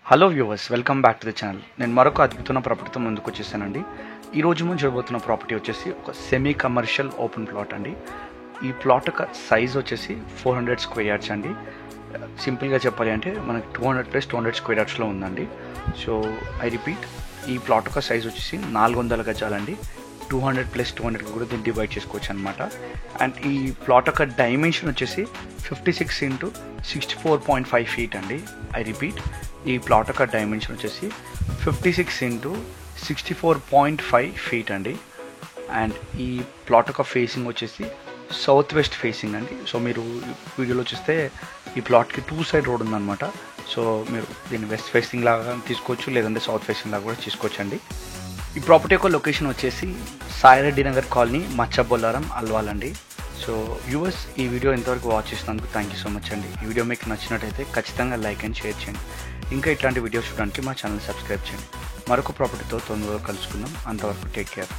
Hello viewers, welcome back to the channel. నేను మరొక అద్భుతమైన ప్రాపర్టీతో ముందుకు వచ్చేసానండి. ఈరోజు మనం చూడబోతున్న ప్రాపర్టీ వచ్చేసి ఒక సెమీ కమర్షియల్ ఓపెన్ ప్లాట్ అండి. ఈ ప్లాట్ యొక్క సైజ్ వచ్చేసి 400 స్క్వేర్ యార్డ్స్ అండి. సింపుల్గా చెప్పాలి అంటే మనకి 200+200 స్క్వేర్ యార్డ్స్లో ఉందండి. సో ఐ రిపీట్, ఈ ప్లాట్ యొక్క సైజ్ వచ్చేసి 400 గజాలండి. 200+200 కూడా దీన్ని డివైడ్ చేసుకోవచ్చు అనమాట. అండ్ ఈ ప్లాట్ యొక్క డైమెన్షన్ వచ్చేసి 56x64.5 ఫీట్ అండి. ఐ రిపీట్, ఈ ప్లాట్ యొక్క డైమెన్షన్ వచ్చేసి 56x64.5 ఫీట్ అండి. అండ్ ఈ ప్లాట్ యొక్క ఫేసింగ్ వచ్చేసి సౌత్ వెస్ట్ ఫేసింగ్ అండి. సో మీరు వీడియోలో చూస్తే ఈ ప్లాట్కి 2 సైడ్ రోడ్ ఉందన్నమాట. సో మీరు దీన్ని వెస్ట్ ఫేసింగ్ లాగా తీసుకోవచ్చు, లేదంటే సౌత్ ఫేసింగ్ లాగా కూడా తీసుకోవచ్చు అండి. ఈ ప్రాపర్టీ యొక్క లొకేషన్ వచ్చేసి సాయిరెడ్డి నగర్ కాలనీ, మచ్చబొల్లారం, అల్వాల్ అండి. సో వ్యూవర్స్, ఈ వీడియో ఇంతవరకు వాచ్ చేసినందుకు థ్యాంక్ యూ సో మచ్ అండి. ఈ వీడియో మీకు నచ్చినట్టయితే ఖచ్చితంగా లైక్ అండ్ షేర్ చేయండి. ఇంకా ఇట్లాంటి వీడియోస్ చూడడానికి మా ఛానల్ సబ్స్క్రైబ్ చేయండి. మరొక ప్రాపర్టీతో తొందరగా కలుసుకుందాం. అంతవరకు టేక్ కేర్.